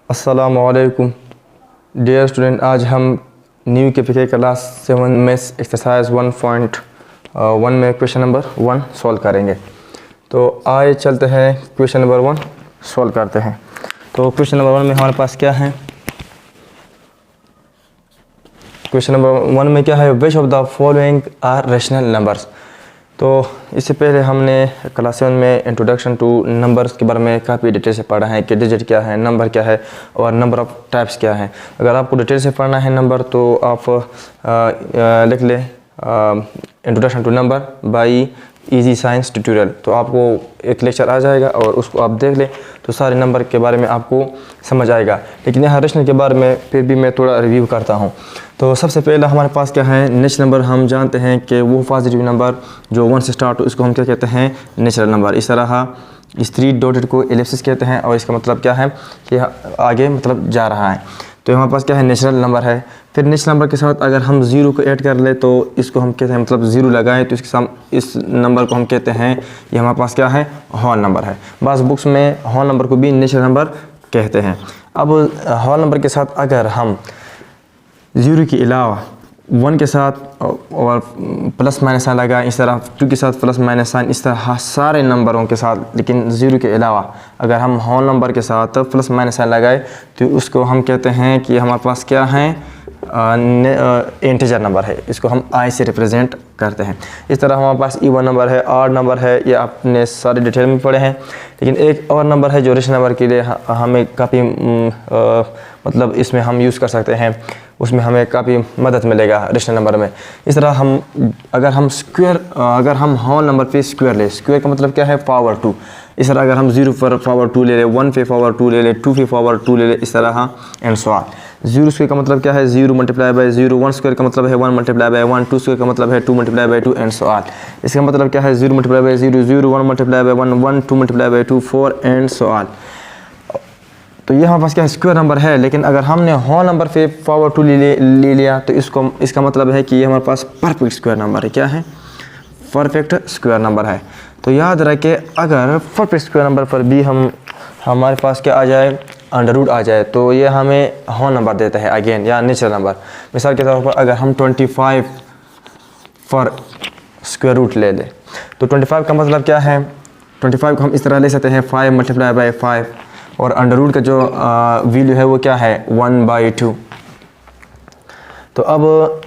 अस्सलामुअलैकुम dear student, आज हम न्यू के पीके क्लास 7 में एक्सरसाइज 1.1 में क्वेश्चन नंबर 1 सॉल्व करेंगे। तो आइए चलते हैं क्वेश्चन नंबर 1 सॉल्व करते हैं। तो क्वेश्चन नंबर 1 में हमारे पास क्या है? क्वेश्चन नंबर 1 में क्या है? Which of the following are rational numbers. तो इससे पहले हमने क्लास 7 में इंट्रोडक्शन टू नंबर्स के बारे में काफ़ी डिटेल से पढ़ा है कि डिजिट क्या है, नंबर क्या है और नंबर ऑफ़ टाइप्स क्या है। अगर आपको डिटेल से पढ़ना है नंबर तो आप लिख लें introduction to number by easy science tutorial. तो आपको एक लेक्चर आ जाएगा और उसको आप देख लें तो सारे नंबर के बारे में आपको समझ आएगा। लेकिन यहाँ रेशनल के बारे में फिर भी मैं थोड़ा रिव्यू करता हूँ। तो सबसे पहला हमारे पास क्या है? Natural number. हम जानते हैं कि वो पॉजिटिव नंबर जो 1 से स्टार्ट हो इसको हम क्या कहते हैं? Natural number. इस तरह इस 3 डॉटेड को एलिप्सिस कहते हैं और इसका मतलब क्या है कि आगे मतलब जा रहा है। तो हमारे पास क्या है? नेचुरल नंबर है। फिर नेचुरल नंबर के साथ अगर हम 0 को ऐड कर ले तो इसको हम कहते हैं मतलब 0 लगाएं तो इसके साथ इस नंबर को हम कहते हैं ये हमारे पास क्या है? होल नंबर है। बस बुक्स में होल नंबर को भी नेचुरल नंबर कहते हैं। अब होल नंबर के साथ अगर हम 0 के अलावा 1 के साथ और प्लस माइनस साइन लगाएं, इस तरह 2 के साथ प्लस माइनस साइन, इस तरह सारे नंबरों के साथ, लेकिन 0 के अलावा अगर हम होल नंबर के साथ प्लस माइनस साइन लगाए तो उसको हम कहते हैं कि हमारे पास क्या है? इंटीजर नंबर है। इसको हम आई से रिप्रेजेंट करते हैं। इस तरह हमारे पास इवन नंबर है, ऑड नंबर है, ये आपने सारे डिटेल में पढ़े हैं। लेकिन एक और नंबर है जो रेशनल नंबर के लिए हमें काफ़ी मतलब इसमें हम यूज़ कर सकते हैं, उसमें हमें काफ़ी मदद मिलेगा रेशनल नंबर में। इस तरह हम अगर हम होल नंबर पे स्क्वायर ले, स्क्वायर का मतलब क्या है? पावर 2। इस तरह अगर हम 0 पर पावर 2 ले ले, 1 पे पावर 2 ले ले, 2 पे पावर 2 ले ले, इस तरह एंड सो ऑन। 0 स्क्वायर का मतलब क्या है? 0 मल्टीप्लाई बाय 0। 1 स्क्वायर का मतलब है 1 मल्टीप्लाई बाय 1। 2 स्क्वायर का मतलब है 2 multiply by 2 and so on. इसका मतलब क्या है? 0 multiply by 0, 0, 1 multiply by 1, 1, 2 multiply by 2, 4 and so on. तो ये हमारे पास क्या है? स्क्वायर नंबर है। लेकिन अगर हमने होल नंबर पे पावर 2 ले लिया तो इसका मतलब है कि ये हमारे पास परफेक्ट स्क्वायर नंबर है। क्या है? परफेक्ट स्क्वायर नंबर है। तो याद रखें अगर परफेक्ट स्क्वायर नंबर पर भी हमारे पास क्या आ जाए? अंडर रूट आ जाए तो ये हमें होल नंबर देता है अगेन, या नेचुरल नंबर। मिसाल के तौर पर अगर हम 25 फॉर स्क्वायर रूट ले लें तो 25 का मतलब क्या है? 25 को हम इस तरह ले सकते हैं 5 मल्टीप्लाई बाय 5 और अंडर रूट का जो वैल्यू है वो क्या है? 1/2। तो अब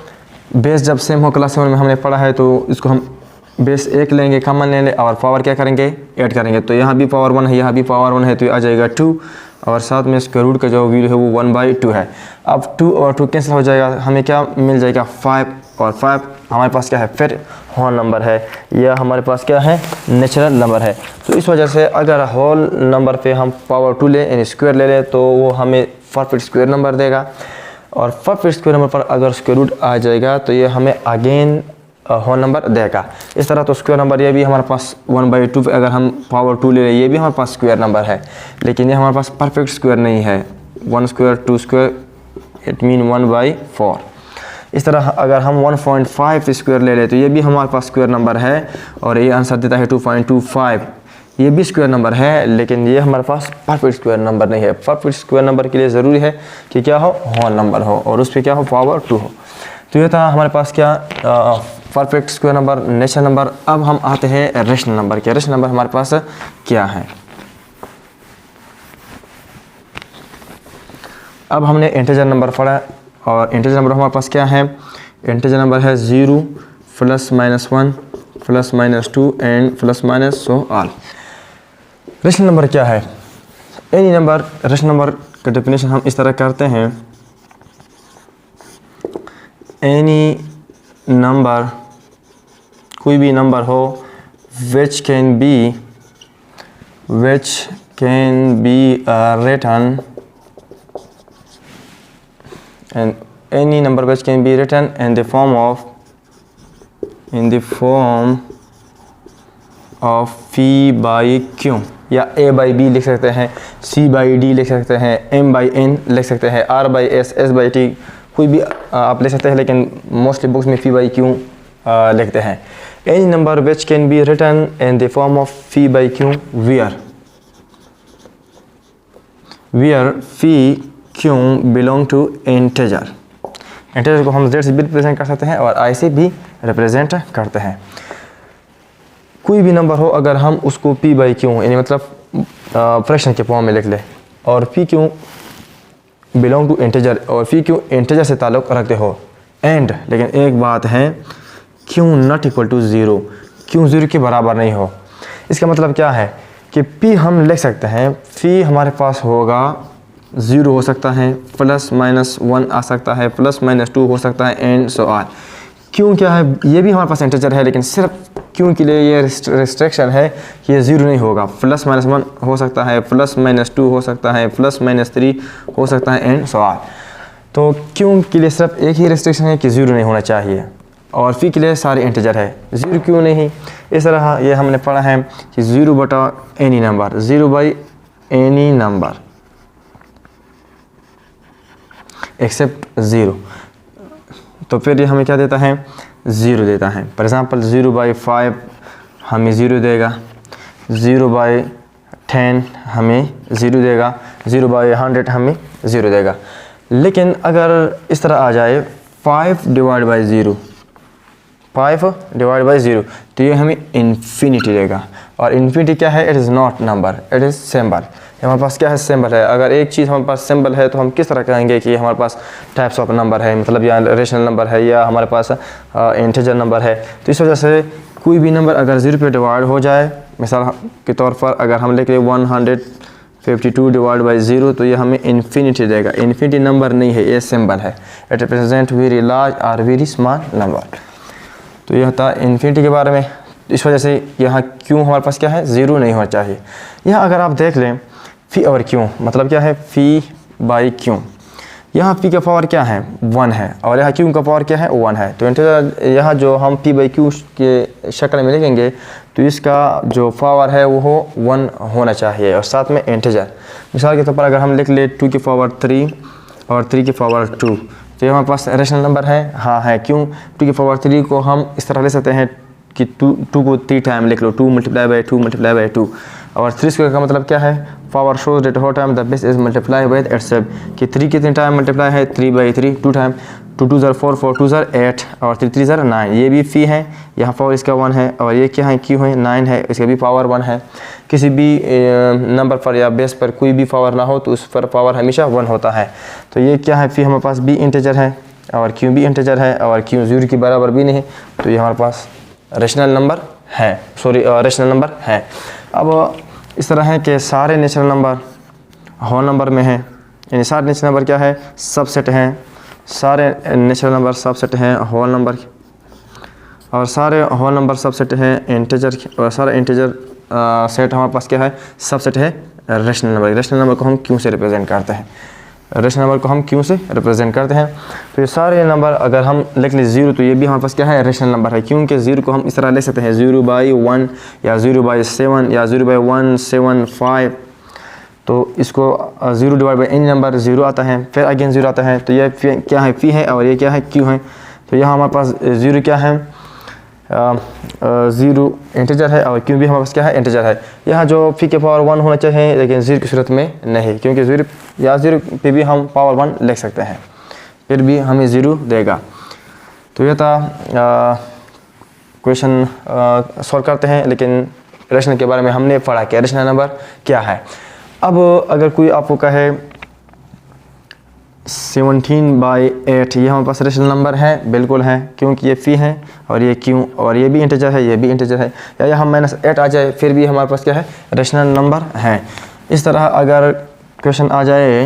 बेस जब सेम हो क्लास 7 में हमने पढ़ा है तो इसको हम बेस 1 लेंगे, कॉमन ले लें और पावर क्या करेंगे? ऐड करेंगे। तो यहाँ भी पावर 1 है, यहाँ भी पावर 1 है तो ये आ जाएगा 2 और साथ में स्क्वायर रूट का जो वैल्यू है वो 1/2 है। अब 2 और 2 कैंसिल हो जाएगा, हमें क्या मिल जाएगा? 5 और 5 हमारे पास क्या है? फिर होल नंबर है। यह हमारे पास क्या है? नेचुरल नंबर है। तो इस वजह से अगर होल नंबर पे हम पावर 2 लें यानी स्क्वायर ले लें तो वो हमें परफेक्ट स्क्वायर नंबर देगा। और परफेक्ट स्क्वायर नंबर पर अगर स्क्वायर रूट आ जाएगा तो ये हमें अगेन होल नंबर देगा। इस तरह तो स्क्वायर नंबर ये भी हमारे पास 1/2 पे अगर हम पावर 2 ले लें ये भी हमारे पास स्क्वायर नंबर है, लेकिन ये हमारे पास परफेक्ट स्क्वायर नहीं है। 1 स्क्वायर 2 स्क्वायर इट मीन 1/4। इस तरह अगर हम 1.5 स्क्वायर ले लें तो ये भी हमारे पास स्क्वायर नंबर है और ये आंसर देता है 2.25। ये भी स्क्वायर नंबर है लेकिन ये हमारे पास परफेक्ट स्क्वायर नंबर नहीं है। परफेक्ट स्क्वायर नंबर के लिए ज़रूरी है कि क्या हो? होल नंबर हो और उस पर क्या हो? पावर 2 हो। तो ये था हमारे पास क्या? Perfect square number, natural number. अब हम आते हैं रेशनल नंबर के। रेशनल नंबर हमारे पास क्या है? अब हमने इंटीजर नंबर पढ़ा और इंटीजर नंबर हमारे पास क्या है? इंटीजर नंबर है 0 plus minus 1 plus minus 2 and plus minus so all. Rational number क्या है? Any number. रेशनल नंबर का डेफिनेशन हम इस तरह करते हैं, एनी नंबर, कोई भी नंबर हो which can be written, and any number which can be written in the form of p by q, या a by b लिख सकते हैं, c by d लिख सकते हैं, m by n लिख सकते हैं, r by s, s by t, कोई भी आप ले सकते हैं, लेकिन मोस्टली बुक्स में p by q लिखते हैं। Any number which can be written in the form of p by q where where p q belong to integer. Integer को हम z से भी रिप्रेजेंट कर सकते हैं और i से भी रिप्रेजेंट करते हैं। कोई भी नंबर हो अगर हम उसको p बाई क्यों यानी मतलब फ्रैक्शन के फॉर्म में लिख ले और p क्यों बिलोंग टू इंटीजर और p क्यों इंटीजर से ताल्लुक़ रखते हो एंड, लेकिन एक बात है क्यों नॉट इक्वल टू ज़ीरो, क्यों ज़ीरो के बराबर नहीं हो। इसका मतलब क्या है कि p हम लिख सकते हैं, फी हमारे पास होगा ज़ीरो हो सकता है, प्लस माइनस 1 आ सकता है, प्लस माइनस 2 हो सकता है एंड सो ऑन। क्यों क्या है, ये भी हमारे पास इंटीजर है लेकिन सिर्फ क्यों के लिए ये रिस्ट्रिक्शन है कि ये ज़ीरो नहीं होगा। प्लस माइनस 1 हो सकता है, प्लस माइनस 2 हो सकता है, प्लस माइनस 3 हो सकता है एंड सो ऑन। तो क्यों के लिए सिर्फ एक ही रिस्ट्रिक्शन है कि ज़ीरो नहीं होना चाहिए और फी के लिए सारे इंटीजर है, ज़ीरो क्यों नहीं। इस तरह ये हमने पढ़ा है कि ज़ीरो बटा any number, zero by any number except zero. तो फिर ये हमें क्या देता है, ज़ीरो देता है। फॉर एग्ज़ाम्पल 0/5 हमें ज़ीरो देगा, 0/10 हमें ज़ीरो देगा, 0/100 हमें ज़ीरो देगा। लेकिन अगर इस तरह आ जाए 5 divide by zero, 5 divide by zero, तो ये हमें इन्फिनिटी देगा। और इन्फिनिटी क्या है, it is not number, it is symbol. हमारे पास क्या है, सिंबल है। अगर एक चीज़ हमारे पास सिंबल है तो हम किस तरह कहेंगे कि हमारे पास टाइप्स ऑफ नंबर है, मतलब या रेशनल नंबर है या हमारे पास इंटीजर नंबर है। तो इस वजह से कोई भी नंबर अगर ज़ीरो पे डिवाइड हो जाए, मिसाल के तौर पर अगर हम लिख लें 152 डिवाइड बाई ज़ीरो, तो ये हमें इन्फिनिटी देगा। इन्फिनिटी नंबर नहीं है, ये सिंबल है। इट रिप्रेजेंट वेरी लार्ज और वेरी स्मॉल नंबर। तो यह था इन्फिनिटी के बारे में। इस वजह से यहाँ क्यों हमारे पास क्या है, ज़ीरो नहीं होना चाहिए। यहाँ अगर आप देख लें फ़ी और क्यों, मतलब क्या है, फ़ी बाई क्यों। यहाँ फ़ी का पावर क्या है, 1 है और यहाँ क्यों का पावर क्या है, 1 है। तो इंटीजर यहाँ जो हम फ़ी बाई क्यू के शक्ल में लिखेंगे तो इसका जो पावर है वो 1 होना चाहिए और साथ में इंटीजर। मिसाल के तौर पर अगर हम लिख ले 2 की पावर 3 और 3 की पावर 2, तो ये हमारे पास रेशनल नंबर है, हाँ है। क्यों, 2 की पावर 3 को हम इस तरह ले सकते हैं कि 2 को 3 टाइम लिख लो, 2 मल्टीप्लाई बाई 2 मल्टीप्लाई बाई 2। और 3 स्क्वायर का मतलब क्या है, power shows that whole time the base is multiply by itself, कि 3 कितने टाइम मल्टीप्लाई है, 3 बाई 3 2 टाइम, 2 2 ज़र 4 4 2 ज़र 8 और 3 3 ज़र 9। ये भी फ़ी है, यहाँ पावर इसका 1 है और ये क्या है, क्यों है 9 है, इसका भी पावर 1 है। किसी भी नंबर पर या बेस पर कोई भी पावर ना हो तो उस पर पावर हमेशा 1 होता है। तो ये क्या है, फ़ी हमारे पास भी इंटीजर है और क्यों भी इंटीजर है और क्यों ज़ीरो के बराबर भी नहीं, तो ये हमारे पास रेशनल नंबर है, रेशनल नंबर है। अब इस तरह है कि सारे नेचुरल नंबर होल नंबर में हैं, यानी सारे नेचुरल नंबर क्या है, सबसेट हैं। सारे नेचुरल नंबर सबसेट हैं होल नंबर और सारे होल नंबर सबसेट हैं इंटीजर और सारे इंटीजर सेट हमारे पास क्या है, सबसेट है रेशनल नंबर। रेशनल नंबर को हम क्यों से रिप्रेजेंट करते हैं, रेशनल नंबर को हम क्यों से रिप्रेजेंट करते हैं। तो ये सारे नंबर अगर हम लिख लें ज़ीरो, तो ये भी हमारे पास क्या है, रेशनल नंबर है। क्योंकि ज़ीरो को हम इस तरह ले सकते हैं 0/1 या 0/7 या 0/175। तो इसको 0 divide by any number zero आता है, फिर अगेन ज़ीरो आता है। तो ये क्या है, फ़ी है और ये क्या है, क्यों है। तो यहाँ हमारे पास ज़ीरो क्या है, ज़ीरो इंटीजर है और क्यों भी हमारे पास क्या है, इंटीजर है। यहाँ जो फ़ी के पावर 1 होना चाहिए लेकिन ज़ीरो की सूरत में नहीं, क्योंकि ज़ीरो या ज़ीरो पे भी हम पावर 1 लिख सकते हैं, फिर भी हमें ज़ीरो देगा। तो यह था क्वेश्चन सॉल्व करते हैं, लेकिन रेशनल के बारे में हमने पढ़ा कि रेशनल नंबर क्या है। अब अगर कोई आपको कहे 17/8, ये हमारे पास रेशनल नंबर है, बिल्कुल है, क्योंकि ये फ़ी है और ये क्यों और ये भी इंटीजर है, ये भी इंटीजर है। या यहाँ -8 आ जाए फिर भी हमारे पास क्या है, रेशनल नंबर है। इस तरह अगर क्वेश्चन आ जाए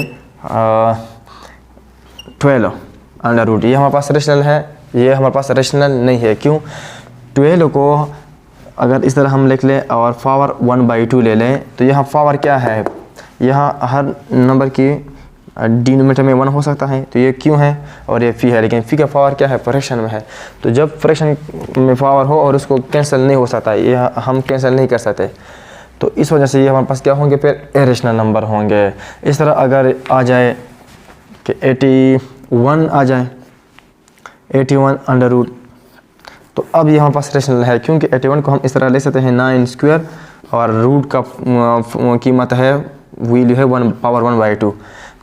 12√, ये हमारे पास रेशनल है, ये हमारे पास रेशनल नहीं है। क्यों, 12 को अगर इस तरह हम लिख लें और पावर 1/2 ले लें, तो यहाँ पावर क्या है, यहाँ हर नंबर की डिनोमिनेटर में 1 हो सकता है, तो ये क्यों है और ये फ़ी है। लेकिन फ़ी का पावर क्या है, फ्रैक्शन में है। तो जब फ्रैक्शन में पावर हो और उसको कैंसिल नहीं हो सकता, ये हम कैंसिल नहीं कर सकते, तो इस वजह से ये हमारे पास क्या होंगे, फिर इरेशनल नंबर होंगे। इस तरह अगर आ जाए कि 81 आ जाए, 81√, तो अब ये हमारे पास रेशनल है, क्योंकि 81 को हम इस तरह ले सकते हैं 9 स्क्वायर और रूट का कीमत है वी है 1 पावर 1/2,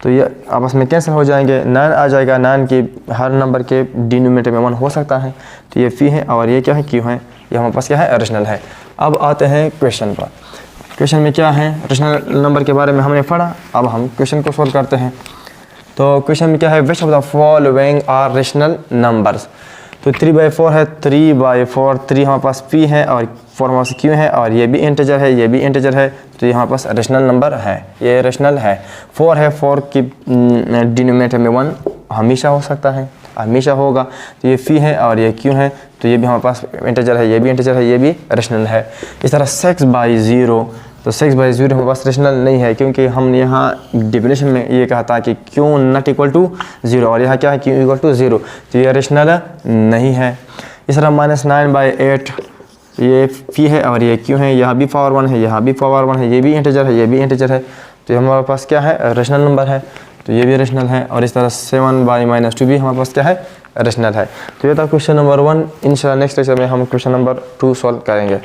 तो ये आपस में कैंसिल हो जाएंगे, 9 आ जाएगा। 9 के हर नंबर के डिनोमिनेटर में 1 हो सकता है, तो ये फी है और ये क्या है, क्यू है, ये हमारे पास क्या है, रेशनल है। अब आते हैं क्वेश्चन पर। क्वेश्चन में क्या है, रेशनल नंबर के बारे में हमने पढ़ा, अब हम क्वेश्चन को सोल्व करते हैं। तो क्वेश्चन में क्या है, which of the following are rational numbers. तो 3/4 है, 3/4, 3 हमारे पास पी है और 4 हमारे पास क्यू है और ये भी इंटीजर है, ये भी इंटीजर है, तो ये हमारे पास रेशनल नंबर है, ये रेशनल है। 4 है, 4 की डिनोमिनेटर में 1 हमेशा हो सकता है, हमेशा होगा, तो ये फी है और ये क्यू है, तो ये भी हमारे पास इंटीजर है, ये भी इंटीजर है, ये भी रेशनल है। इस तरह 6/0, तो 6/0 हमारे पास रेशनल नहीं है, क्योंकि हमने यहाँ डेफिनेशन में ये कहा था कि क्यों नॉट इक्वल टू 0, और यहाँ क्या है, क्यों इक्वल टू 0, तो ये रेशनल नहीं है। इस तरह -9/8 ये फी है और ये क्यों है, यहाँ भी पावर 1 है, यहाँ भी पावर 1 है, ये भी इंटीजर है, ये भी इंटीजर है, तो ये हमारे पास क्या है, रेशनल नंबर है, तो ये भी रेशनल है। और इस तरह 7/-2 भी हमारे पास क्या है, रेशनल है। तो ये था क्वेश्चन नंबर 1। इंशाल्लाह नेक्स्ट लेक्चर में हम क्वेश्चन नंबर 2 सॉल्व करेंगे।